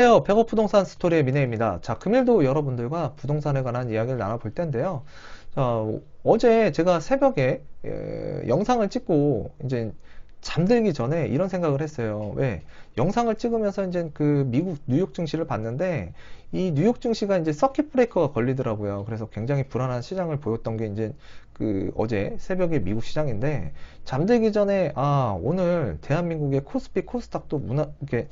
안녕하세요. 백업부동산 스토리의 민혜입니다. 자, 금일도 여러분들과 부동산에 관한 이야기를 나눠볼 텐데요. 자, 어제 제가 새벽에 영상을 찍고 이제 잠들기 전에 이런 생각을 했어요. 왜? 영상을 찍으면서 이제 그 미국 뉴욕 증시를 봤는데 이 뉴욕 증시가 이제 서킷 브레이커가 걸리더라고요. 그래서 굉장히 불안한 시장을 보였던 게 이제 그 어제 새벽에 미국 시장인데 잠들기 전에 오늘 대한민국의 코스피 코스닥도 이렇게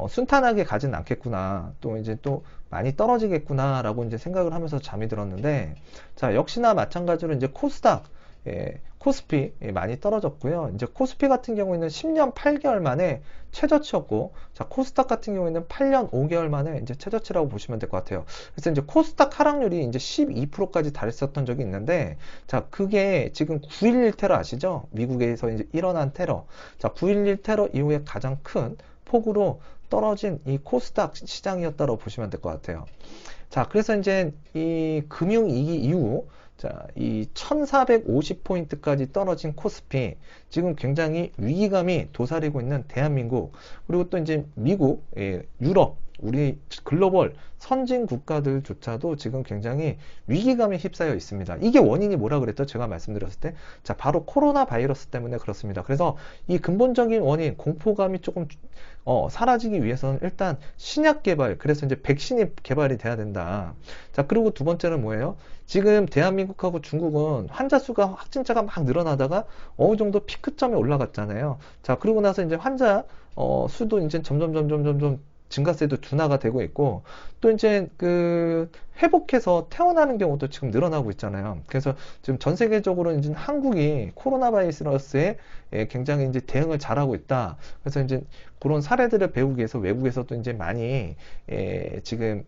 순탄하게 가진 않겠구나. 또 이제 또 많이 떨어지겠구나. 라고 이제 생각을 하면서 잠이 들었는데, 자, 역시나 마찬가지로 이제 코스닥, 코스피 많이 떨어졌고요. 이제 코스피 같은 경우에는 10년 8개월 만에 최저치였고, 자, 코스닥 같은 경우에는 8년 5개월 만에 이제 최저치라고 보시면 될 것 같아요. 그래서 이제 코스닥 하락률이 이제 12%까지 달했었던 적이 있는데, 자, 그게 지금 9.11 테러 아시죠? 미국에서 이제 일어난 테러. 자, 9.11 테러 이후에 가장 큰 폭으로 떨어진 이 코스닥 시장이었다고 보시면 될 것 같아요. 자, 그래서 이제 이 금융위기 이후 자, 이 1450포인트까지 떨어진 코스피, 지금 굉장히 위기감이 도사리고 있는 대한민국, 그리고 또 이제 미국, 유럽, 우리 글로벌 선진 국가들조차도 지금 굉장히 위기감에 휩싸여 있습니다. 이게 원인이 뭐라 그랬죠? 제가 말씀드렸을 때. 자, 바로 코로나 바이러스 때문에 그렇습니다. 그래서 이 근본적인 원인, 공포감이 조금 사라지기 위해서는 일단 신약 개발, 그래서 이제 백신이 개발이 돼야 된다. 자, 그리고 두 번째는 뭐예요? 지금 대한민국하고 중국은 환자 수가, 확진자가 막 늘어나다가 어느 정도 피크점에 올라갔잖아요. 자, 그러고 나서 이제 환자 수도 이제 점점 증가세도 둔화가 되고 있고, 또 이제 그 회복해서 퇴원하는 경우도 지금 늘어나고 있잖아요. 그래서 지금 전 세계적으로 이제 한국이 코로나 바이러스에 굉장히 이제 대응을 잘하고 있다. 그래서 이제 그런 사례들을 배우기 위해서 외국에서도 이제 많이 지금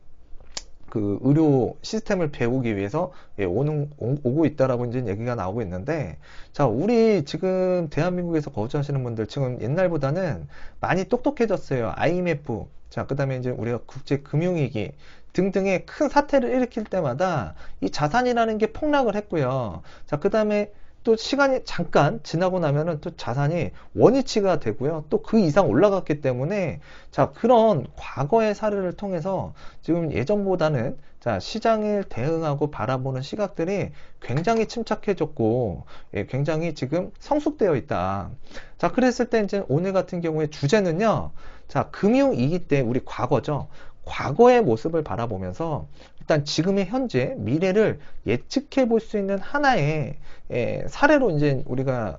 그 의료 시스템을 배우기 위해서 오고 있다라고 이제 얘기가 나오고 있는데, 자, 우리 지금 대한민국에서 거주하시는 분들 지금 옛날보다는 많이 똑똑해졌어요. IMF, 자, 그 다음에 이제 우리가 국제금융위기 등등의 큰 사태를 일으킬 때마다 이 자산이라는 게 폭락을 했고요. 자, 그 다음에 또 시간이 잠깐 지나고 나면은 또 자산이 원위치가 되고요. 또 그 이상 올라갔기 때문에, 자, 그런 과거의 사례를 통해서 지금 예전보다는, 자, 시장을 대응하고 바라보는 시각들이 굉장히 침착해졌고, 굉장히 지금 성숙되어 있다. 자, 그랬을 때 이제 오늘 같은 경우에 주제는요. 자, 금융위기 때 우리 과거죠. 과거의 모습을 바라보면서 일단 지금의 현재, 미래를 예측해 볼 수 있는 하나의 사례로 이제 우리가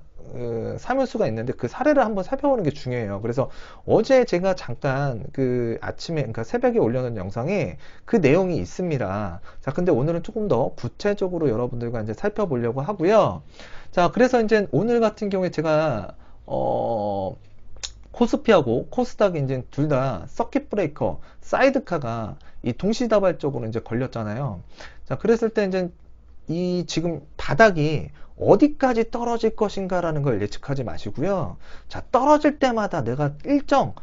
삼을 수가 있는데, 그 사례를 한번 살펴보는 게 중요해요. 그래서 어제 제가 잠깐 그 아침에, 그러니까 새벽에 올려놓은 영상에 그 내용이 있습니다. 자, 근데 오늘은 조금 더 구체적으로 여러분들과 이제 살펴보려고 하고요. 자, 그래서 이제 오늘 같은 경우에 제가 코스피하고 코스닥이 이제 둘 다 서킷 브레이커, 사이드카가 이 동시다발적으로 이제 걸렸잖아요. 자, 그랬을 때 이제 이 지금 바닥이 어디까지 떨어질 것인가라는 걸 예측하지 마시고요. 자, 떨어질 때마다 내가 일정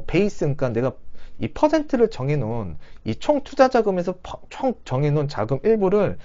베이스, 그러니까 내가 이 퍼센트를 정해놓은 이 총 투자 자금에서 총 정해놓은 자금 일부를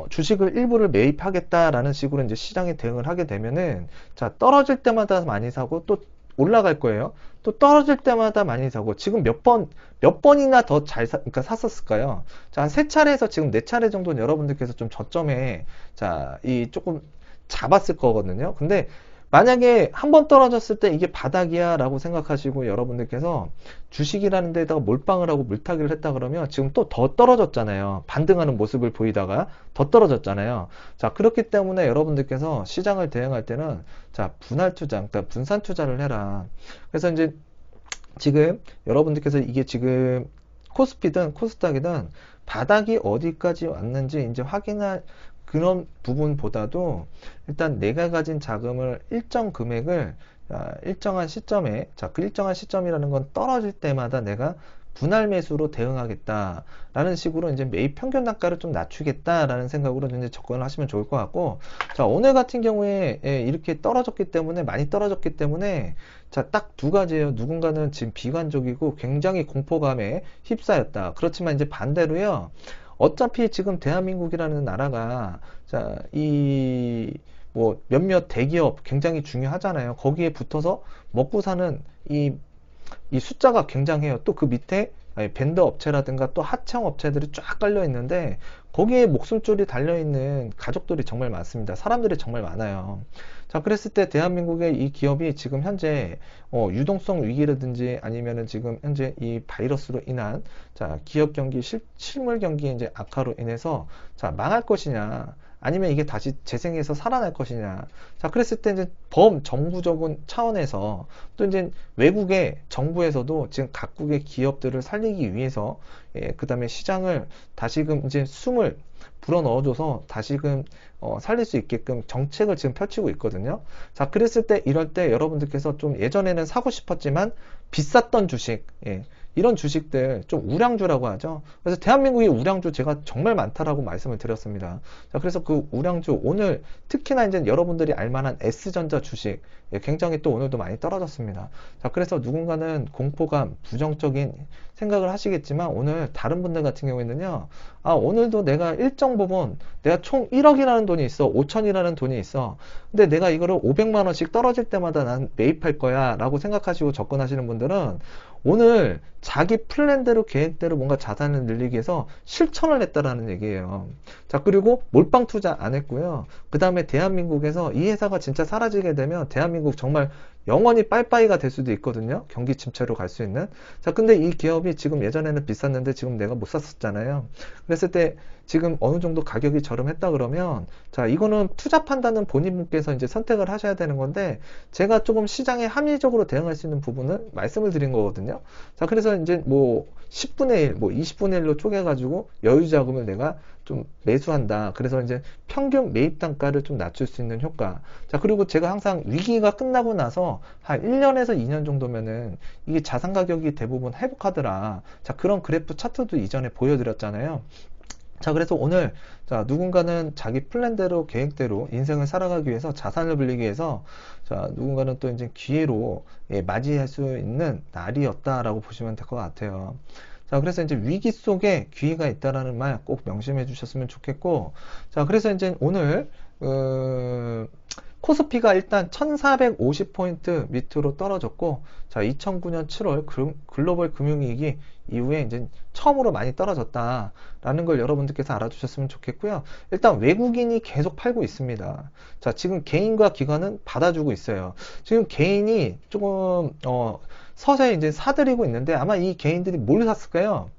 주식을 일부를 매입하겠다라는 식으로 이제 시장에 대응을 하게 되면은, 자, 떨어질 때마다 많이 사고 또 올라갈 거예요. 또 떨어질 때마다 많이 사고, 지금 몇 번이나 더 그러니까 샀었을까요? 자, 한 세 차례에서 지금 네 차례 정도는 여러분들께서 좀 저점에, 자, 이 조금 잡았을 거거든요. 근데 만약에 한 번 떨어졌을 때 이게 바닥이야 라고 생각하시고 여러분들께서 주식이라는 데다가 몰빵을 하고 물타기를 했다 그러면 지금 또 더 떨어졌잖아요. 반등하는 모습을 보이다가 더 떨어졌잖아요. 자, 그렇기 때문에 여러분들께서 시장을 대응할 때는, 자, 분할 투자, 그러니까 분산 투자를 해라. 그래서 이제 지금 여러분들께서 이게 지금 코스피든 코스닥이든 바닥이 어디까지 왔는지 이제 확인할 그런 부분보다도, 일단 내가 가진 자금을 일정 금액을, 일정한 시점에, 자, 그 일정한 시점이라는 건 떨어질 때마다 내가 분할 매수로 대응하겠다라는 식으로 이제 매입 평균 단가를 좀 낮추겠다라는 생각으로 이제 접근을 하시면 좋을 것 같고, 자, 오늘 같은 경우에 이렇게 떨어졌기 때문에, 많이 떨어졌기 때문에, 자, 딱 두 가지예요. 누군가는 지금 비관적이고 굉장히 공포감에 휩싸였다. 그렇지만 이제 반대로요. 어차피 지금 대한민국이라는 나라가, 자, 이 뭐 몇몇 대기업 굉장히 중요하잖아요. 거기에 붙어서 먹고 사는 이 이 숫자가 굉장해요. 또 그 밑에 벤더 업체라든가 또 하청 업체들이 쫙 깔려 있는데 거기에 목숨줄이 달려 있는 가족들이 정말 많습니다. 사람들이 정말 많아요. 자, 그랬을 때 대한민국의 이 기업이 지금 현재 유동성 위기라든지 아니면은 지금 현재 이 바이러스로 인한 자, 기업 경기, 실물 경기 이제 악화로 인해서 자, 망할 것이냐 아니면 이게 다시 재생해서 살아날 것이냐. 자, 그랬을 때 이제 범정부적인 차원에서 또 이제 외국의 정부에서도 지금 각국의 기업들을 살리기 위해서 그 다음에 시장을 다시금 이제 숨을 불어 넣어줘서 다시금 살릴 수 있게끔 정책을 지금 펼치고 있거든요. 자, 그랬을 때 이럴 때 여러분들께서 좀 예전에는 사고 싶었지만 비쌌던 주식, 이런 주식들 좀 우량주라고 하죠. 그래서 대한민국의 우량주 제가 정말 많다라고 말씀을 드렸습니다. 자, 그래서 그 우량주 오늘 특히나 이제 여러분들이 알만한 S전자 주식 굉장히 또 오늘도 많이 떨어졌습니다. 자, 그래서 누군가는 공포감, 부정적인 생각을 하시겠지만 오늘 다른 분들 같은 경우에는요, 오늘도 내가 일정 부분 내가 총 1억이라는 돈이 있어, 5천이라는 돈이 있어. 근데 내가 이거를 500만 원씩 떨어질 때마다 난 매입할 거야 라고 생각하시고 접근하시는 분들은 오늘 자기 플랜대로 계획대로 뭔가 자산을 늘리기 위해서 실천을 했다라는 얘기예요. 자, 그리고 몰빵 투자 안 했고요. 그 다음에 대한민국에서 이 회사가 진짜 사라지게 되면 대한민국 정말 영원히 빠이빠이가 될 수도 있거든요. 경기 침체로 갈 수 있는. 자, 근데 이 기업이 지금 예전에는 비쌌는데 지금 내가 못 샀었잖아요. 그랬을 때 지금 어느 정도 가격이 저렴했다 그러면 자, 이거는 투자 판단은 본인분께서 이제 선택을 하셔야 되는 건데 제가 조금 시장에 합리적으로 대응할 수 있는 부분을 말씀을 드린 거거든요. 자, 그래서 이제 뭐 10분의 1, 뭐 20분의 1로 쪼개가지고 여유 자금을 내가 좀 매수한다. 그래서 이제 평균 매입 단가를 좀 낮출 수 있는 효과. 자, 그리고 제가 항상 위기가 끝나고 나서 한 1년에서 2년 정도면은 이게 자산 가격이 대부분 회복하더라. 자, 그런 그래프 차트도 이전에 보여드렸잖아요. 자, 그래서 오늘 자, 누군가는 자기 플랜대로 계획대로 인생을 살아가기 위해서 자산을 불리기 위해서 자, 누군가는 또 이제 기회로 맞이할 수 있는 날이었다라고 보시면 될 것 같아요. 자, 그래서 이제 위기 속에 기회가 있다라는 말 꼭 명심해 주셨으면 좋겠고, 자, 그래서 이제 오늘 코스피가 일단 1450포인트 밑으로 떨어졌고, 자, 2009년 7월 글로벌 금융위기 이후에 이제 처음으로 많이 떨어졌다라는 걸 여러분들께서 알아주셨으면 좋겠고요. 일단 외국인이 계속 팔고 있습니다. 자, 지금 개인과 기관은 받아주고 있어요. 지금 개인이 조금 서서히 이제 사들이고 있는데 아마 이 개인들이 뭘 샀을까요?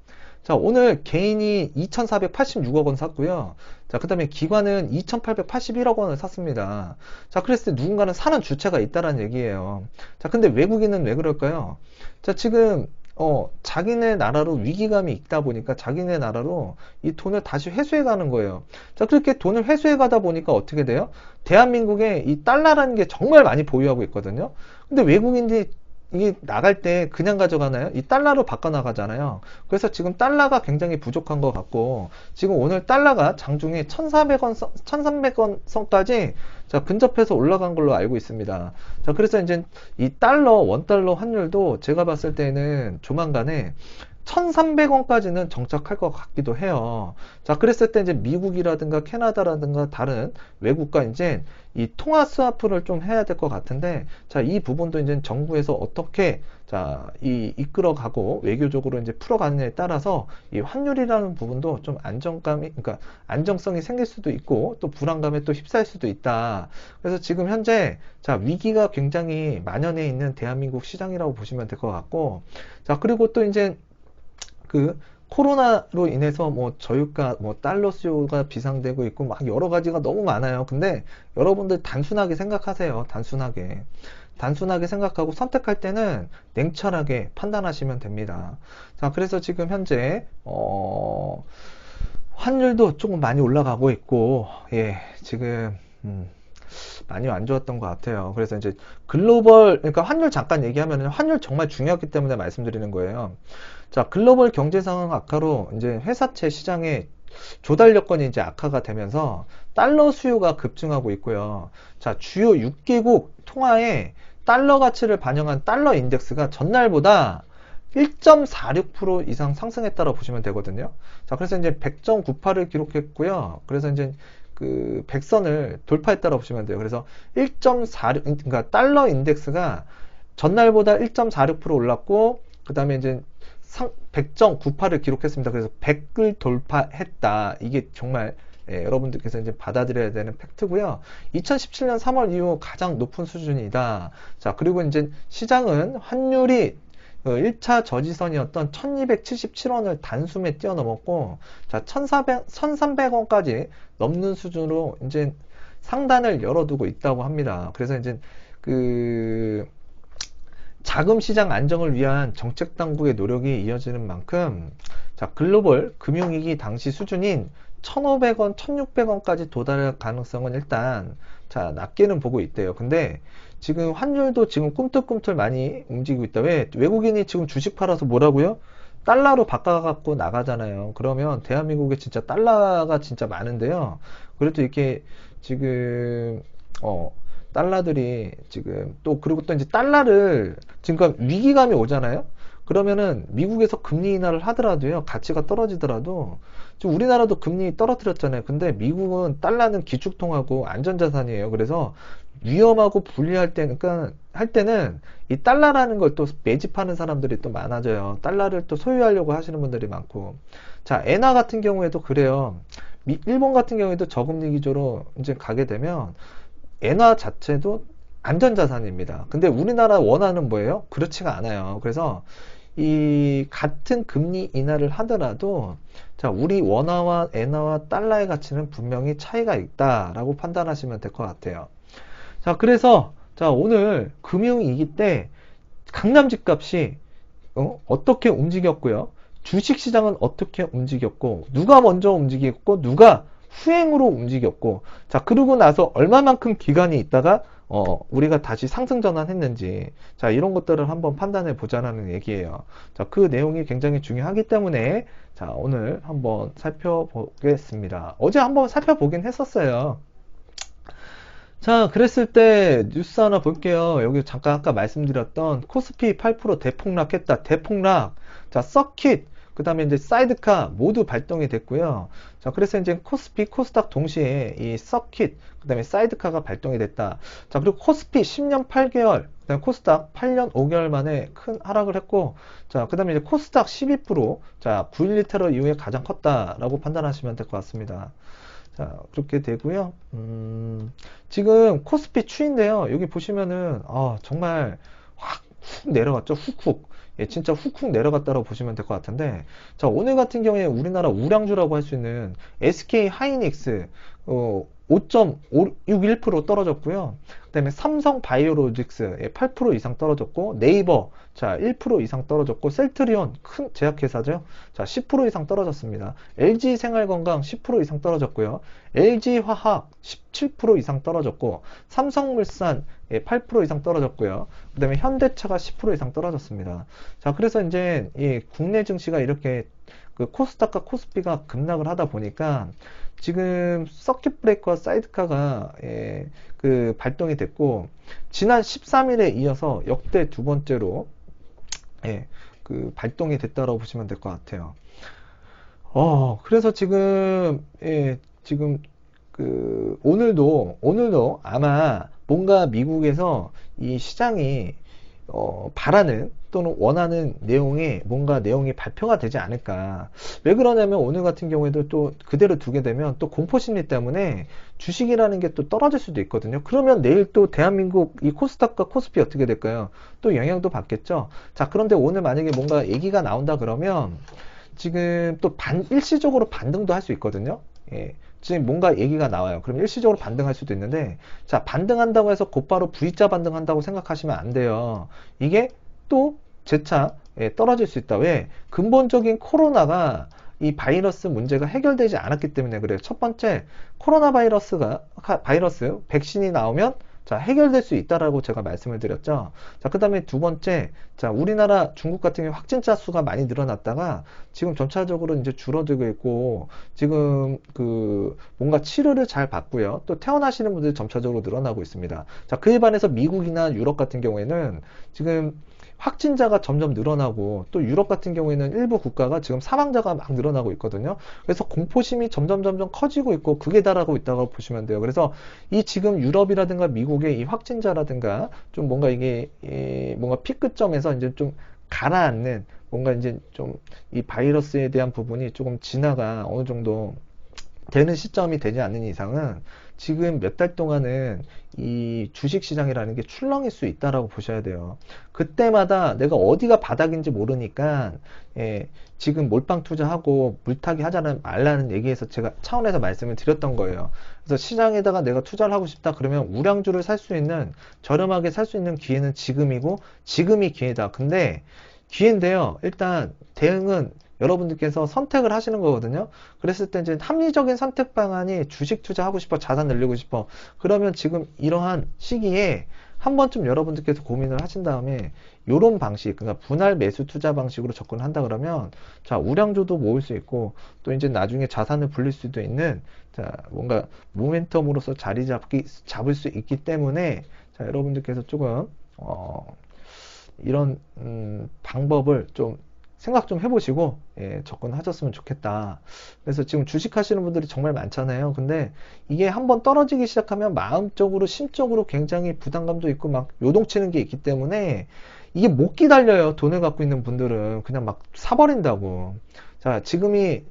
자, 오늘 개인이 2,486억 원 샀고요. 자, 그 다음에 기관은 2,881억 원을 샀습니다. 자, 그랬을 때 누군가는 사는 주체가 있다는 얘기예요. 자, 근데 외국인은 왜 그럴까요? 자, 지금 자기네 나라로 위기감이 있다 보니까 자기네 나라로 이 돈을 다시 회수해 가는 거예요. 자, 그렇게 돈을 회수해 가다 보니까 어떻게 돼요? 대한민국에 이 달러라는 게 정말 많이 보유하고 있거든요. 근데 외국인들이 이게 나갈 때 그냥 가져가나요? 이 달러로 바꿔 나가잖아요. 그래서 지금 달러가 굉장히 부족한 것 같고, 지금 오늘 달러가 장중에 1,400원, 1,300원 선까지 자, 근접해서 올라간 걸로 알고 있습니다. 자, 그래서 이제 이 달러, 원달러 환율도 제가 봤을 때는 조만간에 1,300원까지는 정착할 것 같기도 해요. 자, 그랬을 때 이제 미국이라든가 캐나다라든가 다른 외국과 이제 이 통화 스와프를 좀 해야 될 것 같은데, 자, 이 부분도 이제 정부에서 어떻게 자, 이끌어가고 외교적으로 이제 풀어가느냐에 따라서 이 환율이라는 부분도 좀 그러니까 안정성이 생길 수도 있고 또 불안감에 또 휩싸일 수도 있다. 그래서 지금 현재 자, 위기가 굉장히 만연해 있는 대한민국 시장이라고 보시면 될 것 같고, 자, 그리고 또 이제 그 코로나로 인해서 뭐 저유가, 뭐 달러 수요가 비상되고 있고 막 여러 가지가 너무 많아요. 근데 여러분들 단순하게 생각하세요. 단순하게 생각하고 선택할 때는 냉철하게 판단하시면 됩니다. 자, 그래서 지금 현재 환율도 조금 많이 올라가고 있고, 예, 지금 많이 안 좋았던 것 같아요. 그래서 이제 그러니까 환율 잠깐 얘기하면 환율 정말 중요했기 때문에 말씀드리는 거예요. 자, 글로벌 경제 상황 악화로 이제 회사채 시장의 조달 여건이 이제 악화가 되면서 달러 수요가 급증하고 있고요. 자, 주요 6개국 통화의 달러 가치를 반영한 달러 인덱스가 전날보다 1.46% 이상 상승했다고 보시면 되거든요. 자, 그래서 이제 100.98을 기록했고요. 그래서 이제 그 100선을 돌파했다고 보시면 돼요. 그래서 1.46, 그러니까 달러 인덱스가 전날보다 1.46% 올랐고, 그 다음에 이제 100.98을 기록했습니다. 그래서 100을 돌파했다. 이게 정말 여러분들께서 이제 받아들여야 되는 팩트고요. 2017년 3월 이후 가장 높은 수준이다. 자, 그리고 이제 시장은 환율이 1차 저지선이었던 1277원을 단숨에 뛰어넘었고, 자, 1300원까지 넘는 수준으로 이제 상단을 열어두고 있다고 합니다. 그래서 이제 그 자금 시장 안정을 위한 정책 당국의 노력이 이어지는 만큼, 자, 글로벌 금융위기 당시 수준인 1,500원, 1,600원까지 도달할 가능성은 일단 자, 낮게는 보고 있대요. 근데 지금 환율도 지금 꿈틀꿈틀 많이 움직이고 있다. 왜? 외국인이 지금 주식 팔아서 뭐라고요? 달러로 바꿔갖고 나가잖아요. 그러면 대한민국에 진짜 달러가 진짜 많은데요. 그래도 이렇게 지금 달러들이 지금 또 그리고 또 이제 달러를 지금 위기감이 오잖아요. 그러면은 미국에서 금리 인하를 하더라도요, 가치가 떨어지더라도 지금 우리나라도 금리 떨어뜨렸잖아요. 근데 미국은 달러는 기축통화고 안전자산이에요. 그래서 위험하고 불리할 때는 그러니까 할 때는 이 달러라는 걸 또 매집하는 사람들이 또 많아져요. 달러를 또 소유하려고 하시는 분들이 많고, 자, 엔화 같은 경우에도 그래요. 일본 같은 경우에도 저금리 기조로 이제 가게 되면 엔화 자체도 안전자산입니다. 근데 우리나라 원화는 뭐예요? 그렇지가 않아요. 그래서 이 같은 금리 인하를 하더라도 자, 우리 원화와 엔화와 달러의 가치는 분명히 차이가 있다라고 판단하시면 될 것 같아요. 자, 그래서 자, 오늘 금융위기 때 강남 집값이 어떻게 움직였고요. 주식시장은 어떻게 움직였고, 누가 먼저 움직였고, 누가 후행으로 움직였고, 자, 그러고 나서 얼마만큼 기간이 있다가 우리가 다시 상승 전환했는지, 자, 이런 것들을 한번 판단해 보자라는 얘기예요. 자, 그 내용이 굉장히 중요하기 때문에 자, 오늘 한번 살펴보겠습니다. 어제 한번 살펴보긴 했었어요. 자, 그랬을 때 뉴스 하나 볼게요. 여기 잠깐 아까 말씀드렸던 코스피 8% 대폭락했다. 대폭락. 자, 서킷, 그 다음에 이제 사이드카 모두 발동이 됐고요. 자, 그래서 이제 코스피, 코스닥 동시에 이 서킷, 그 다음에 사이드카가 발동이 됐다. 자, 그리고 코스피 10년 8개월, 그 다음에 코스닥 8년 5개월 만에 큰 하락을 했고, 자, 그 다음에 이제 코스닥 12%, 자, 9.11 테러 이후에 가장 컸다라고 판단하시면 될 것 같습니다. 자, 그렇게 되고요. 지금 코스피 추인데요. 여기 보시면은 정말 확 훅 내려갔죠. 훅훅. 예, 진짜 훅훅 내려갔다고 보시면 될 것 같은데, 자, 오늘 같은 경우에 우리나라 우량주라고 할 수 있는 SK 하이닉스 5.61% 떨어졌고요. 그 다음에 삼성 바이오로직스 8% 이상 떨어졌고, 네이버 자 1% 이상 떨어졌고, 셀트리온 큰 제약회사죠. 자 10% 이상 떨어졌습니다. LG 생활건강 10% 이상 떨어졌고요. LG 화학 17% 이상 떨어졌고, 삼성물산 8% 이상 떨어졌고요. 그 다음에 현대차가 10% 이상 떨어졌습니다. 자, 그래서 이제 이 국내 증시가 이렇게 그 코스닥과 코스피가 급락을 하다 보니까 지금 서킷 브레이커와 사이드카가 그 발동이 됐고, 지난 13일에 이어서 역대 두 번째로 그 발동이 됐다고 보시면 될 것 같아요. 그래서 지금 지금 그 오늘도 아마 뭔가 미국에서 이 시장이 바라는 또는 원하는 내용이 뭔가 내용이 발표가 되지 않을까. 왜 그러냐면 오늘 같은 경우에도 또 그대로 두게 되면 또 공포심리 때문에 주식이라는 게 또 떨어질 수도 있거든요. 그러면 내일 또 대한민국 이 코스닥과 코스피 어떻게 될까요? 또 영향도 받겠죠. 자, 그런데 오늘 만약에 뭔가 얘기가 나온다 그러면 지금 또 일시적으로 반등도 할 수 있거든요. 예. 지금 뭔가 얘기가 나와요. 그럼 일시적으로 반등할 수도 있는데, 자, 반등한다고 해서 곧바로 V자 반등한다고 생각하시면 안 돼요. 이게 또 재차 떨어질 수 있다. 왜? 근본적인 코로나가 이 바이러스 문제가 해결되지 않았기 때문에 그래요. 첫 번째, 코로나 바이러스 백신이 나오면 자, 해결될 수 있다라고 제가 말씀을 드렸죠. 자, 그 다음에 두 번째, 자, 우리나라, 중국 같은 경우 확진자 수가 많이 늘어났다가 지금 점차적으로 이제 줄어들고 있고, 지금 그 뭔가 치료를 잘 받고요. 또 퇴원하시는 분들이 점차적으로 늘어나고 있습니다. 자, 그에 반해서 미국이나 유럽 같은 경우에는 지금 확진자가 점점 늘어나고 또 유럽 같은 경우에는 일부 국가가 지금 사망자가 막 늘어나고 있거든요. 그래서 공포심이 점점 커지고 있고 극에 달하고 있다고 보시면 돼요. 그래서 이 지금 유럽이라든가 미국의 이 확진자라든가 좀 뭔가 이게 뭔가 피크점에서 이제 좀 가라앉는 뭔가 이제 좀 이 바이러스에 대한 부분이 조금 진화가 어느 정도 되는 시점이 되지 않는 이상은 지금 몇 달 동안은 이 주식시장이라는 게 출렁일 수 있다라고 보셔야 돼요. 그때마다 내가 어디가 바닥인지 모르니까 지금 몰빵 투자하고 물타기 하자는 말라는 얘기에서 제가 차원에서 말씀을 드렸던 거예요. 그래서 시장에다가 내가 투자를 하고 싶다 그러면 우량주를 살 수 있는 저렴하게 살 수 있는 기회는 지금이고 지금이 기회다. 근데 기회인데요. 일단 대응은 여러분들께서 선택을 하시는 거거든요. 그랬을 때 이제 합리적인 선택 방안이 주식 투자하고 싶어, 자산 늘리고 싶어. 그러면 지금 이러한 시기에 한 번쯤 여러분들께서 고민을 하신 다음에 요런 방식, 그러니까 분할 매수 투자 방식으로 접근한다 그러면 자, 우량주도 모을 수 있고 또 이제 나중에 자산을 불릴 수도 있는 자, 뭔가 모멘텀으로서 잡을 수 있기 때문에 자, 여러분들께서 조금 이런 방법을 좀 생각 좀 해보시고 접근하셨으면 좋겠다. 그래서 지금 주식 하시는 분들이 정말 많잖아요. 근데 이게 한번 떨어지기 시작하면 마음적으로 심적으로 굉장히 부담감도 있고 막 요동치는 게 있기 때문에 이게 못 기다려요. 돈을 갖고 있는 분들은 그냥 막 사버린다고. 자, 지금이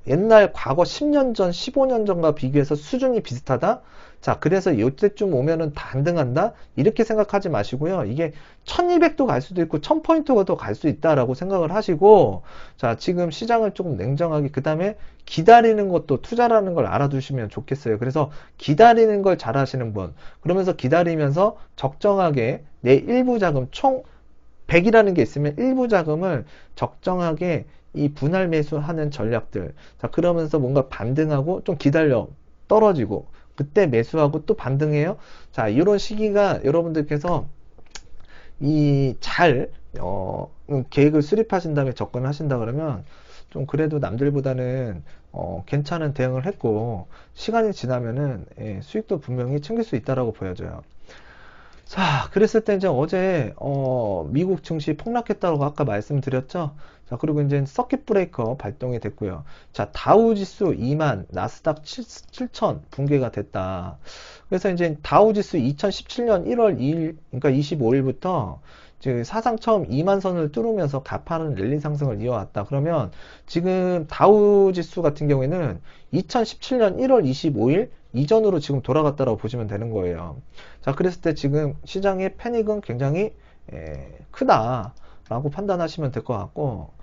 옛날 과거 10년 전, 15년 전과 비교해서 수준이 비슷하다? 자, 그래서 이때쯤 오면은 반등한다? 이렇게 생각하지 마시고요. 이게 1200도 갈 수도 있고 1000포인트가 더 갈 수 있다라고 생각을 하시고, 자, 지금 시장을 조금 냉정하게, 그 다음에 기다리는 것도 투자라는 걸 알아두시면 좋겠어요. 그래서 기다리는 걸 잘 하시는 분, 그러면서 기다리면서 적정하게 내 일부 자금, 총 100이라는 게 있으면 일부 자금을 적정하게 이 분할 매수하는 전략들. 자, 그러면서 뭔가 반등하고 좀 기다려 떨어지고 그때 매수하고 또 반등해요. 자, 이런 시기가 여러분들께서 계획을 수립하신 다음에 접근하신다 그러면 좀 그래도 남들보다는 괜찮은 대응을 했고 시간이 지나면은 수익도 분명히 챙길 수 있다라고 보여져요. 자, 그랬을 때 이제 어제 미국 증시 폭락했다고 아까 말씀드렸죠. 자, 그리고 이제 서킷 브레이커 발동이 됐고요. 자, 다우 지수 2만, 나스닥 7천 붕괴가 됐다. 그래서 이제 다우 지수 2017년 1월 2일, 그러니까 25일부터 사상 처음 2만 선을 뚫으면서 가파른 랠리 상승을 이어왔다. 그러면 지금 다우 지수 같은 경우에는 2017년 1월 25일 이전으로 지금 돌아갔다고 보시면 되는 거예요. 자, 그랬을 때 지금 시장의 패닉은 굉장히 크다라고 판단하시면 될 것 같고,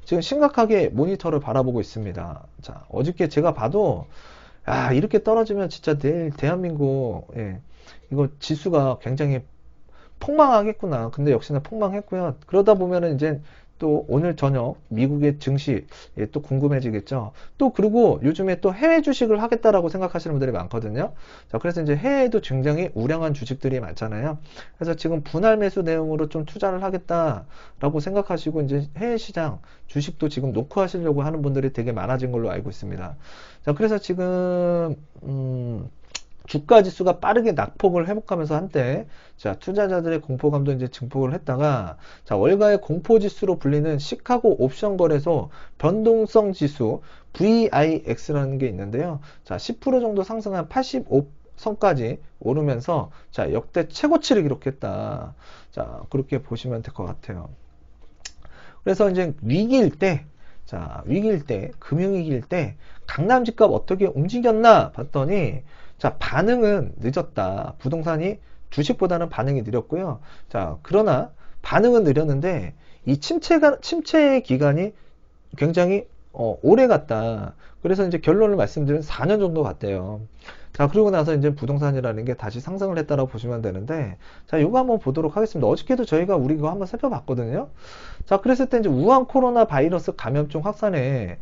지금 심각하게 모니터를 바라보고 있습니다. 자, 어저께 제가 봐도 이렇게 떨어지면 진짜 내일 대한민국 이거 지수가 굉장히 폭망하겠구나. 근데 역시나 폭망했고요. 그러다 보면은 이제 또 오늘 저녁 미국의 증시 또 궁금해지겠죠. 또 그리고 요즘에 또 해외 주식을 하겠다라고 생각하시는 분들이 많거든요. 자, 그래서 이제 해외에도 굉장히 우량한 주식들이 많잖아요. 그래서 지금 분할 매수 내용으로 좀 투자를 하겠다라고 생각하시고 이제 해외 시장 주식도 지금 놓고 하시려고 하는 분들이 되게 많아진 걸로 알고 있습니다. 자, 그래서 지금 주가 지수가 빠르게 낙폭을 회복하면서 한때 자, 투자자들의 공포감도 이제 증폭을 했다가 자, 월가의 공포 지수로 불리는 시카고 옵션 거래소 변동성 지수 VIX라는 게 있는데요. 자, 10% 정도 상승한 85선까지 오르면서 자, 역대 최고치를 기록했다. 자, 그렇게 보시면 될 것 같아요. 그래서 이제 위기일 때 자, 위기일 때, 금융위기일 때 강남 집값 어떻게 움직였나 봤더니 자, 반응은 늦었다. 부동산이 주식보다는 반응이 느렸고요. 자, 그러나 반응은 느렸는데 이 침체의 기간이 굉장히 오래 갔다. 그래서 이제 결론을 말씀드리면 4년 정도 갔대요. 자, 그러고 나서 이제 부동산이라는 게 다시 상승을 했다라고 보시면 되는데, 자, 이거 한번 보도록 하겠습니다. 어저께도 우리 이거 한번 살펴봤거든요. 자, 그랬을 때 이제 우한 코로나 바이러스 감염증 확산에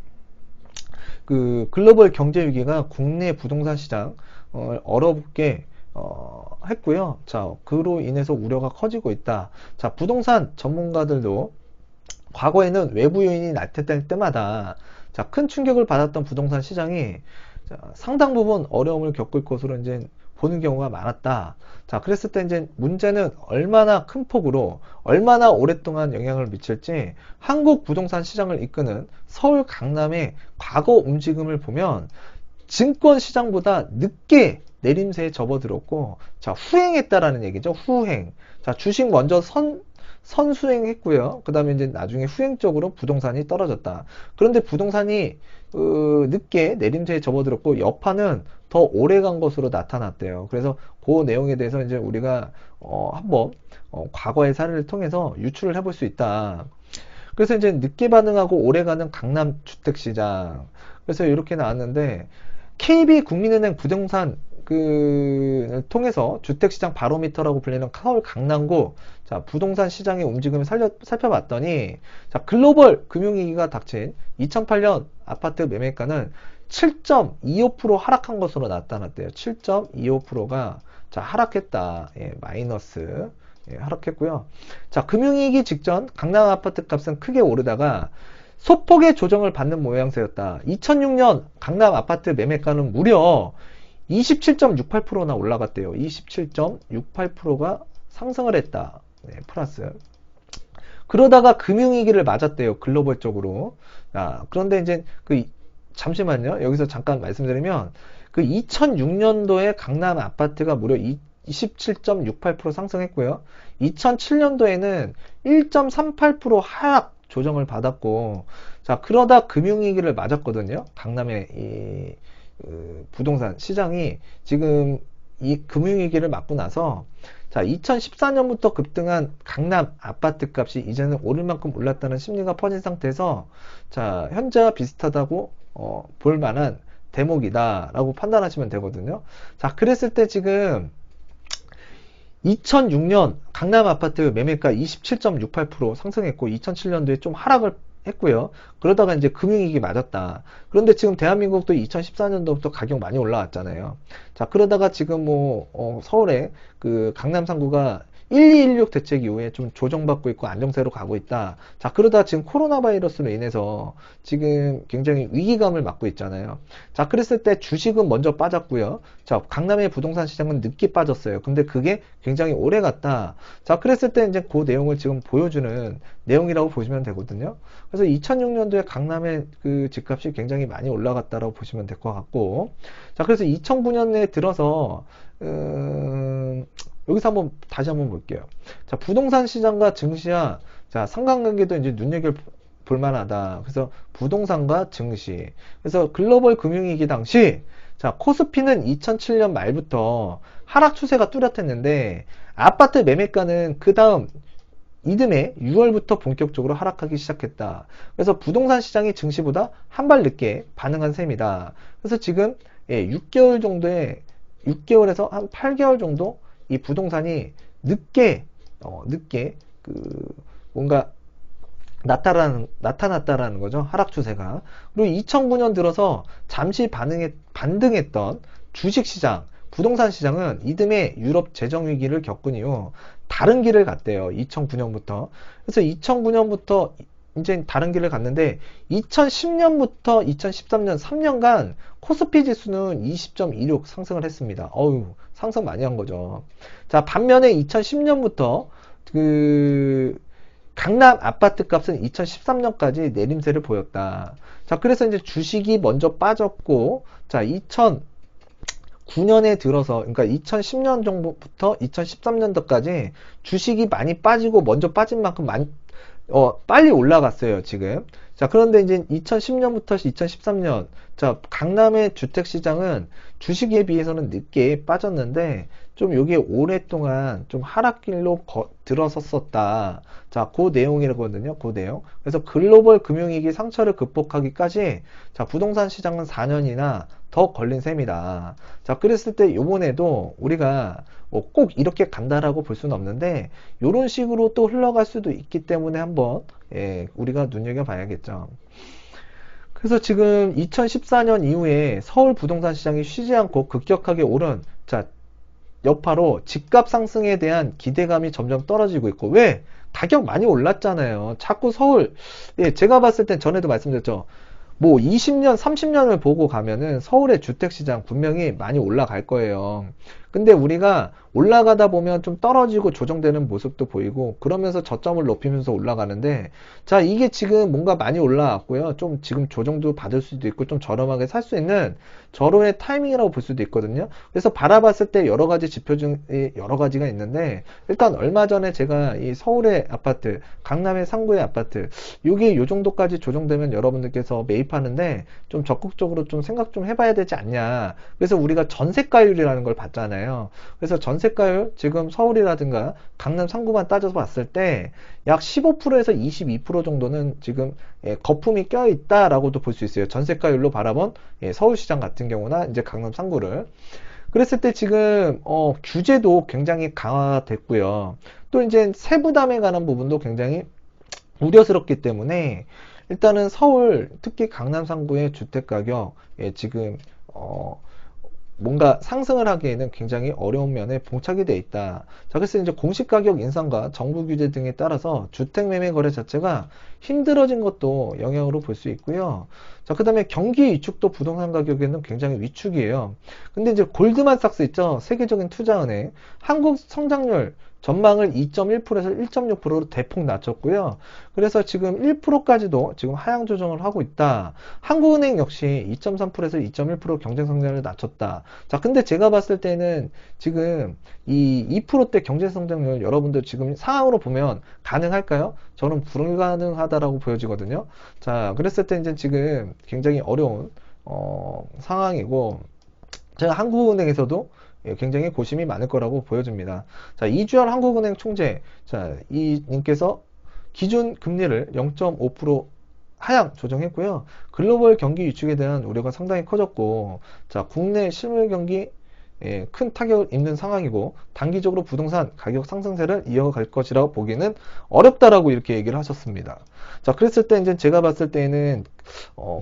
그 글로벌 경제 위기가 국내 부동산 시장 어렵게 했고요. 자, 그로 인해서 우려가 커지고 있다. 자, 부동산 전문가들도 과거에는 외부 요인이 나타날 때마다 자, 큰 충격을 받았던 부동산 시장이 자, 상당 부분 어려움을 겪을 것으로 이제 보는 경우가 많았다. 자, 그랬을 때 이제 문제는 얼마나 큰 폭으로, 얼마나 오랫동안 영향을 미칠지 한국 부동산 시장을 이끄는 서울 강남의 과거 움직임을 보면 증권 시장보다 늦게 내림세에 접어들었고, 자, 후행했다라는 얘기죠. 후행. 자, 주식 먼저 선수행했고요. 그 다음에 이제 나중에 후행적으로 부동산이 떨어졌다. 그런데 부동산이 늦게 내림세에 접어들었고 여파는 더 오래 간 것으로 나타났대요. 그래서 그 내용에 대해서 이제 우리가 한번 과거의 사례를 통해서 유출을 해볼 수 있다. 그래서 이제 늦게 반응하고 오래 가는 강남 주택시장. 그래서 이렇게 나왔는데 KB국민은행 부동산 통해서 주택시장 바로미터라고 불리는 서울 강남구 자, 부동산 시장의 움직임을 살펴봤더니 자, 글로벌 금융위기가 닥친 2008년 아파트 매매가는 7.25% 하락한 것으로 나타났대요. 7.25%가 자, 하락했다. 예, 마이너스. 예, 하락했고요. 자, 금융위기 직전 강남 아파트 값은 크게 오르다가 소폭의 조정을 받는 모양새였다. 2006년 강남 아파트 매매가는 무려 27.68%나 올라갔대요. 27.68%가 상승을 했다. 네, 플러스. 그러다가 금융위기를 맞았대요. 글로벌적으로. 그런데 이제 잠시만요. 여기서 잠깐 말씀드리면 2006년도에 강남 아파트가 무려 27.68% 상승했고요. 2007년도에는 1.38% 하락 조정을 받았고, 자, 그러다 금융위기를 맞았거든요. 강남의 부동산 시장이 지금 이 금융위기를 맞고 나서 자, 2014년부터 급등한 강남 아파트 값이 이제는 오를 만큼 올랐다는 심리가 퍼진 상태에서 자, 현재와 비슷하다고 볼 만한 대목이다 라고 판단하시면 되거든요. 자, 그랬을 때 지금 2006년 강남 아파트 매매가 27.68% 상승했고 2007년도에 좀 하락을 했고요. 그러다가 이제 금융위기 맞았다. 그런데 지금 대한민국도 2014년도부터 가격 많이 올라왔잖아요. 자, 그러다가 지금 서울에 강남 3구가 1216 대책 이후에 좀 조정받고 있고 안정세로 가고 있다. 자, 그러다 지금 코로나 바이러스로 인해서 지금 굉장히 위기감을 맞고 있잖아요. 자, 그랬을 때 주식은 먼저 빠졌고요. 자, 강남의 부동산 시장은 늦게 빠졌어요. 근데 그게 굉장히 오래 갔다. 자, 그랬을 때 이제 그 내용을 지금 보여주는 내용이라고 보시면 되거든요. 그래서 2006년도에 강남의 집값이 굉장히 많이 올라갔다라고 보시면 될 것 같고. 자, 그래서 2009년에 들어서, 여기서 다시 한번 볼게요. 자, 부동산 시장과 증시와 자, 상관관계도 이제 눈여겨볼 만하다. 그래서 부동산과 증시. 그래서 글로벌 금융위기 당시 자, 코스피는 2007년 말부터 하락 추세가 뚜렷했는데 아파트 매매가는 그 다음 이듬해 6월부터 본격적으로 하락하기 시작했다. 그래서 부동산 시장이 증시보다 한 발 늦게 반응한 셈이다. 그래서 지금 6개월에서 한 8개월 정도 이 부동산이 늦게 뭔가 나타났다라는 거죠. 하락 추세가. 그리고 2009년 들어서 잠시 반등했던 주식시장, 부동산 시장은 이듬해 유럽 재정위기를 겪은 이후 다른 길을 갔대요. 2009년부터. 그래서 2009년부터 이제 다른 길을 갔는데 2010년부터 2013년 3년간 코스피 지수는 20.26 상승을 했습니다. 어우, 상승 많이 한 거죠. 자, 반면에 2010년부터 강남 아파트 값은 2013년까지 내림세를 보였다. 자, 그래서 이제 주식이 먼저 빠졌고, 자, 2009년에 들어서, 그러니까 2010년 정도부터 2013년도까지 주식이 많이 빠지고, 먼저 빠진 만큼 빨리 올라갔어요, 지금. 자, 그런데 이제 2010년부터 2013년, 자, 강남의 주택시장은 주식에 비해서는 늦게 빠졌는데, 좀 요게 오랫동안 좀 하락길로 들어섰었다. 자, 그 내용이거든요, 그 내용. 그래서 글로벌 금융위기 상처를 극복하기까지, 자, 부동산 시장은 4년이나 더 걸린 셈이다. 자, 그랬을 때 요번에도 우리가 꼭 이렇게 간다라고 볼 수는 없는데 이런 식으로 또 흘러갈 수도 있기 때문에 한번 우리가 눈여겨봐야겠죠. 그래서 지금 2014년 이후에 서울 부동산 시장이 쉬지 않고 급격하게 오른 자, 여파로 집값 상승에 대한 기대감이 점점 떨어지고 있고 왜? 가격 많이 올랐잖아요. 자꾸 서울 제가 봤을 땐 전에도 말씀드렸죠. 뭐 20년, 30년을 보고 가면은 서울의 주택시장 분명히 많이 올라갈 거예요. 근데 우리가 올라가다 보면 좀 떨어지고 조정되는 모습도 보이고 그러면서 저점을 높이면서 올라가는데, 자, 이게 지금 뭔가 많이 올라왔고요. 좀 지금 조정도 받을 수도 있고 좀 저렴하게 살 수 있는 절호의 타이밍이라고 볼 수도 있거든요. 그래서 바라봤을 때 여러 가지 지표 중에 여러 가지가 있는데, 일단 얼마 전에 제가 이 서울의 아파트, 강남의 상구의 아파트, 이게 요 정도까지 조정되면 여러분들께서 매입하는데 좀 적극적으로 좀 생각 좀 해봐야 되지 않냐. 그래서 우리가 전세가율이라는 걸 봤잖아요. 그래서 전세가율 지금 서울이라든가 강남 상구만 따져서 봤을 때 약 15%에서 22% 정도는 지금 거품이 껴있다라고도 볼 수 있어요. 전세가율로 바라본 서울시장 같은 경우나 이제 강남 상구를. 그랬을 때 지금 규제도 굉장히 강화됐고요. 또 이제 세부담에 관한 부분도 굉장히 우려스럽기 때문에 일단은 서울, 특히 강남 상구의 주택가격 지금 뭔가 상승을 하기에는 굉장히 어려운 면에 봉착이 돼 있다. 자, 그래서 이제 공시가격 인상과 정부 규제 등에 따라서 주택 매매 거래 자체가 힘들어진 것도 영향으로 볼 수 있고요. 자, 그 다음에 경기 위축도 부동산 가격에는 굉장히 위축이에요. 근데 이제 골드만삭스 있죠? 세계적인 투자은행. 한국 성장률 전망을 2.1%에서 1.6%로 대폭 낮췄고요. 그래서 지금 1%까지도 지금 하향 조정을 하고 있다. 한국은행 역시 2.3%에서 2.1% 경제 성장률을 낮췄다. 자, 근데 제가 봤을 때는 지금 이 2%대 경제 성장률 여러분들 지금 상황으로 보면 가능할까요? 저는 불가능하다라고 보여지거든요. 자, 그랬을 때 이제 지금 굉장히 어려운 상황이고, 제가 한국은행에서도 굉장히 고심이 많을 거라고 보여집니다. 자, 이주열 한국은행 총재, 자, 이 님께서 기준 금리를 0.5% 하향 조정했고요. 글로벌 경기 위축에 대한 우려가 상당히 커졌고, 자, 국내 실물 경기 큰 타격을 입는 상황이고, 단기적으로 부동산 가격 상승세를 이어갈 것이라고 보기는 어렵다라고 이렇게 얘기를 하셨습니다. 자, 그랬을 때 이제 제가 봤을 때는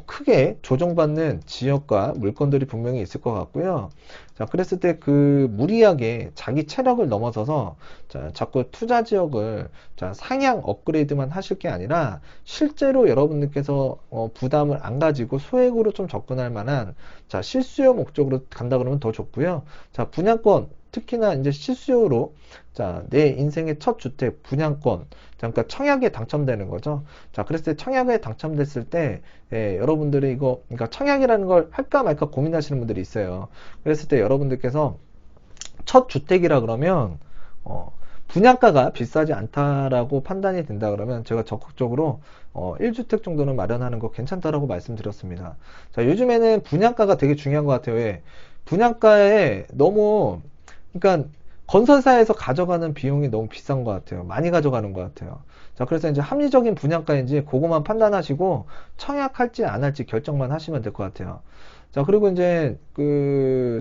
크게 조정받는 지역과 물건들이 분명히 있을 것 같고요. 자, 그랬을 때 그 무리하게 자기 체력을 넘어서서 자, 자꾸 투자 지역을 자, 상향 업그레이드만 하실 게 아니라 실제로 여러분들께서 부담을 안 가지고 소액으로 좀 접근할 만한 자, 실수요 목적으로 간다 그러면 더 좋고요. 자, 분양권 특히나 이제 실수요로 자, 내 인생의 첫 주택 분양권, 자, 그러니까 청약에 당첨되는 거죠. 자, 그랬을 때 청약에 당첨됐을 때 여러분들이 이거 그러니까 청약이라는 걸 할까 말까 고민하시는 분들이 있어요. 그랬을 때 여러분들께서 첫 주택이라 그러면 분양가가 비싸지 않다라고 판단이 된다 그러면 제가 적극적으로 1주택 정도는 마련하는 거 괜찮다라고 말씀드렸습니다. 자, 요즘에는 분양가가 되게 중요한 것 같아요. 왜? 분양가에 너무 그러니까 건설사에서 가져가는 비용이 너무 비싼 것 같아요. 많이 가져가는 것 같아요. 자, 그래서 이제 합리적인 분양가인지 그거만 판단하시고 청약할지 안 할지 결정만 하시면 될 것 같아요. 자, 그리고 이제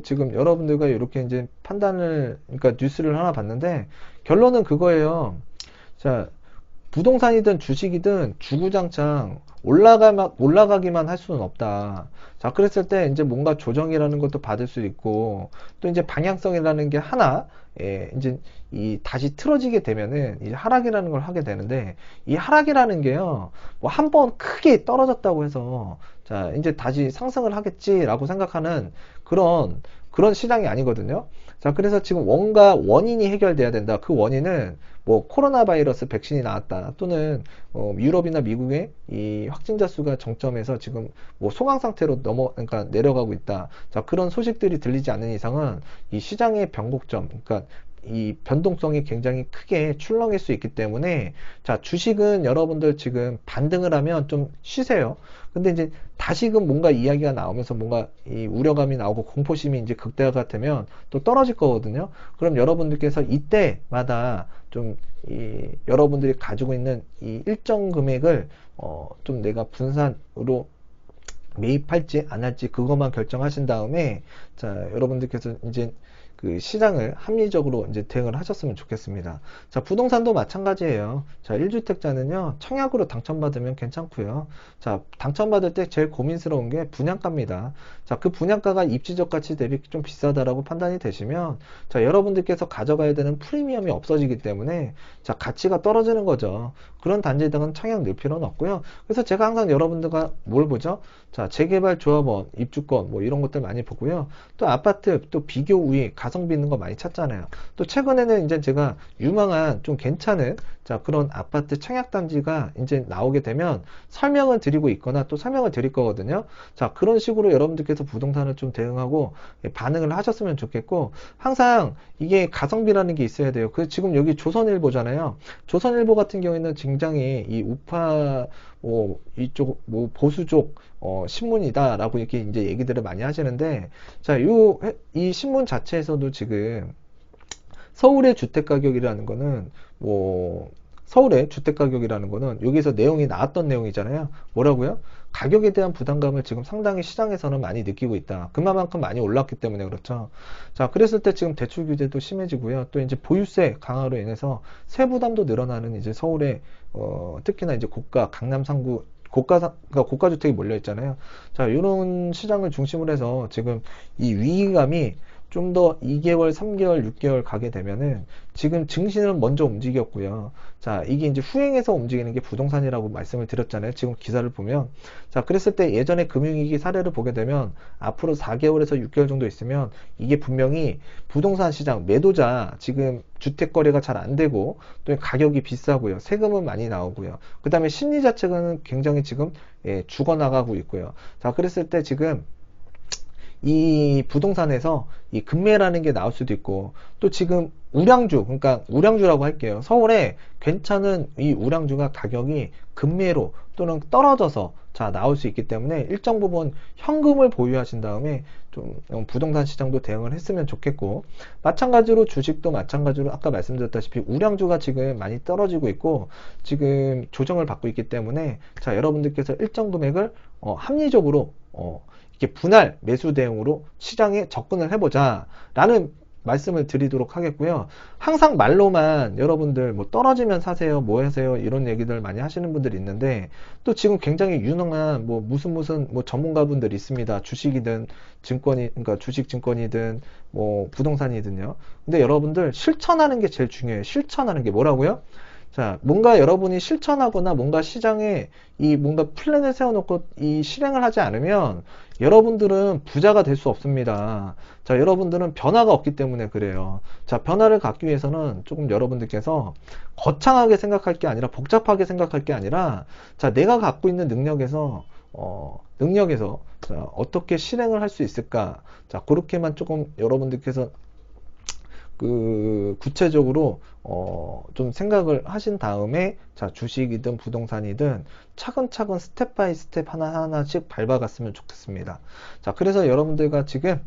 지금 여러분들과 이렇게 이제 판단을 그러니까 뉴스를 하나 봤는데 결론은 그거예요. 자, 부동산이든 주식이든 주구장창 올라가기만 할 수는 없다. 자, 그랬을 때 이제 뭔가 조정이라는 것도 받을 수 있고, 또 이제 방향성이라는 게 하나, 이제 다시 틀어지게 되면은 이제 하락이라는 걸 하게 되는데, 이 하락이라는 게요, 뭐 한 번 크게 떨어졌다고 해서, 자, 이제 다시 상승을 하겠지라고 생각하는 그런 시장이 아니거든요. 자, 그래서 지금 뭔가 원인이 해결돼야 된다. 그 원인은 뭐 코로나 바이러스 백신이 나왔다 또는 유럽이나 미국의 이 확진자 수가 정점에서 지금 뭐 소강 상태로 그러니까 내려가고 있다. 자, 그런 소식들이 들리지 않는 이상은 이 시장의 변곡점, 그러니까 이 변동성이 굉장히 크게 출렁일 수 있기 때문에 자, 주식은 여러분들 지금 반등을 하면 좀 쉬세요. 근데 이제 다시금 뭔가 이야기가 나오면서 뭔가 이 우려감이 나오고 공포심이 이제 극대화가 되면 또 떨어질 거거든요. 그럼 여러분들께서 이때마다 좀 여러분들이 가지고 있는 이 일정 금액을 좀 내가 분산으로 매입할지 안 할지 그것만 결정하신 다음에 자, 여러분들께서 이제 그 시장을 합리적으로 이제 대응을 하셨으면 좋겠습니다. 자, 부동산도 마찬가지예요. 자, 1주택자는요, 청약으로 당첨받으면 괜찮고요. 자, 당첨받을 때 제일 고민스러운 게 분양가입니다. 자, 그 분양가가 입지적 가치 대비 좀 비싸다라고 판단이 되시면, 자, 여러분들께서 가져가야 되는 프리미엄이 없어지기 때문에, 자, 가치가 떨어지는 거죠. 그런 단지들은 청약 넣을 필요는 없고요. 그래서 제가 항상 여러분들과 뭘 보죠? 자, 재개발 조합원, 입주권, 뭐 이런 것들 많이 보고요. 또 아파트, 또 비교 우위, 가성비 있는 거 많이 찾잖아요. 또 최근에는 이제 제가 유망한 좀 괜찮은 자 그런 아파트 청약단지가 이제 나오게 되면 설명을 드리고 있거나 또 설명을 드릴 거거든요. 자 그런 식으로 여러분들께서 부동산을 좀 대응하고 반응을 하셨으면 좋겠고, 항상 이게 가성비라는 게 있어야 돼요. 그 지금 여기 조선일보잖아요. 조선일보 같은 경우에는 굉장히 이 우파 이쪽 보수적 신문이다라고 이렇게 이제 얘기들을 많이 하시는데, 자, 이 신문 자체에서도 지금 서울의 주택 가격이라는 거는 서울의 주택 가격이라는 거는 여기서 내용이 나왔던 내용이잖아요. 뭐라고요? 가격에 대한 부담감을 지금 상당히 시장에서는 많이 느끼고 있다. 그만큼 많이 올랐기 때문에 그렇죠. 자, 그랬을 때 지금 대출 규제도 심해지고요. 또 이제 보유세 강화로 인해서 세부담도 늘어나는 이제 서울의 특히나 이제 고가 강남 상구 그러니까 고가주택이 몰려 있잖아요. 자, 이런 시장을 중심으로 해서 지금 이 위기감이 좀 더 2개월, 3개월, 6개월 가게 되면은 지금 증시는 먼저 움직였고요. 자, 이게 이제 후행해서 움직이는 게 부동산이라고 말씀을 드렸잖아요. 지금 기사를 보면. 자, 그랬을 때 예전에 금융위기 사례를 보게 되면 앞으로 4개월에서 6개월 정도 있으면 이게 분명히 부동산 시장 매도자 지금 주택 거래가 잘 안 되고 또 가격이 비싸고요. 세금은 많이 나오고요. 그 다음에 심리 자체가 굉장히 지금 죽어나가고 있고요. 자, 그랬을 때 지금 이 부동산에서 이 급매라는 게 나올 수도 있고, 또 지금 우량주, 그러니까 우량주라고 할게요. 서울에 괜찮은 이 우량주가 가격이 급매로 또는 떨어져서 자 나올 수 있기 때문에 일정 부분 현금을 보유하신 다음에 좀 부동산 시장도 대응을 했으면 좋겠고, 마찬가지로 주식도 마찬가지로 아까 말씀드렸다시피 우량주가 지금 많이 떨어지고 있고 지금 조정을 받고 있기 때문에 자 여러분들께서 일정 금액을 합리적으로 이렇게 분할 매수 대응으로 시장에 접근을 해보자 라는 말씀을 드리도록 하겠고요. 항상 말로만 여러분들 뭐 떨어지면 사세요, 뭐 하세요 이런 얘기들 많이 하시는 분들이 있는데, 또 지금 굉장히 유능한 무슨 전문가분들이 있습니다. 주식이든 증권이, 그러니까 주식 증권이든 뭐 부동산이든요. 근데 여러분들 실천하는 게 제일 중요해요. 실천하는 게 뭐라고요? 자, 뭔가 여러분이 실천하거나 뭔가 시장에 뭔가 플랜을 세워놓고 이 실행을 하지 않으면 여러분들은 부자가 될 수 없습니다. 자, 여러분들은 변화가 없기 때문에 그래요. 자, 변화를 갖기 위해서는 조금 여러분들께서 거창하게 생각할 게 아니라 복잡하게 생각할 게 아니라 자, 내가 갖고 있는 능력에서 자, 어떻게 실행을 할 수 있을까? 자, 그렇게만 조금 여러분들께서 구체적으로 좀 생각을 하신 다음에 자 주식이든 부동산이든 차근차근 스텝 바이 스텝 하나하나씩 밟아갔으면 좋겠습니다. 자 그래서 여러분들과 지금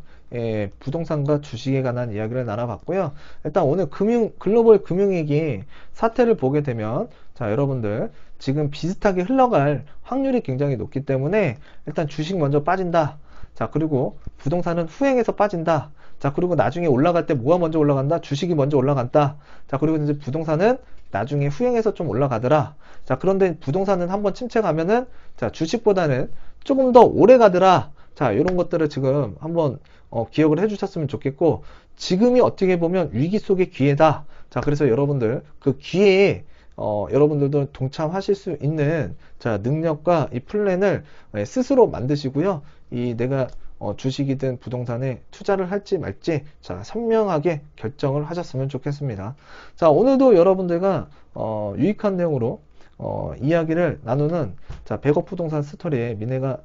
부동산과 주식에 관한 이야기를 나눠봤고요. 일단 오늘 글로벌 금융위기 사태를 보게 되면 자 여러분들 지금 비슷하게 흘러갈 확률이 굉장히 높기 때문에 일단 주식 먼저 빠진다. 자 그리고 부동산은 후행해서 빠진다. 자 그리고 나중에 올라갈 때 뭐가 먼저 올라간다? 주식이 먼저 올라간다. 자 그리고 이제 부동산은 나중에 후행해서 좀 올라가더라. 자 그런데 부동산은 한번 침체가면은 자 주식보다는 조금 더 오래 가더라. 자 이런 것들을 지금 한번 기억을 해주셨으면 좋겠고, 지금이 어떻게 보면 위기 속의 기회다. 자 그래서 여러분들 그 기회에 여러분들도 동참하실 수 있는 자 능력과 이 플랜을 스스로 만드시고요. 내가 주식이든 부동산에 투자를 할지 말지 자 선명하게 결정을 하셨으면 좋겠습니다. 자 오늘도 여러분들과 유익한 내용으로 이야기를 나누는 자 100억 부동산 스토리의 민혜가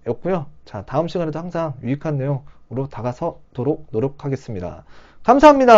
였고요. 자 다음 시간에도 항상 유익한 내용으로 다가서도록 노력하겠습니다. 감사합니다.